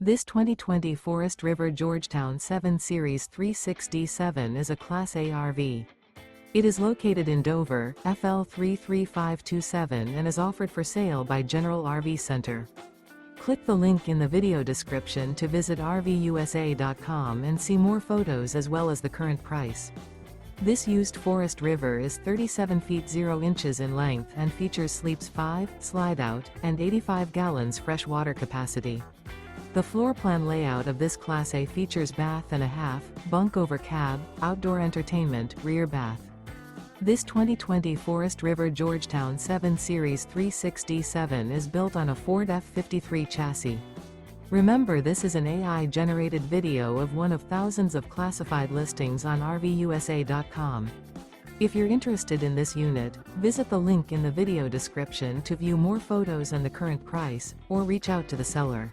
This 2020 Forest River Georgetown 7 Series 367 is a Class A RV. It is located in Dover, FL 33527 and is offered for sale by General RV Center. Click the link in the video description to visit RVUSA.com and see more photos as well as the current price. This used Forest River is 37 feet 0 inches in length and features sleeps 5, Slideout, and 85 gallons fresh water capacity. The floor plan layout of this Class A features bath and a half, bunk over cab, outdoor entertainment, rear bath. This 2020 Forest River Georgetown 7 Series 367 is built on a Ford F53 chassis. Remember, this is an AI-generated video of one of thousands of classified listings on RVUSA.com. If you're interested in this unit, visit the link in the video description to view more photos and the current price, or reach out to the seller.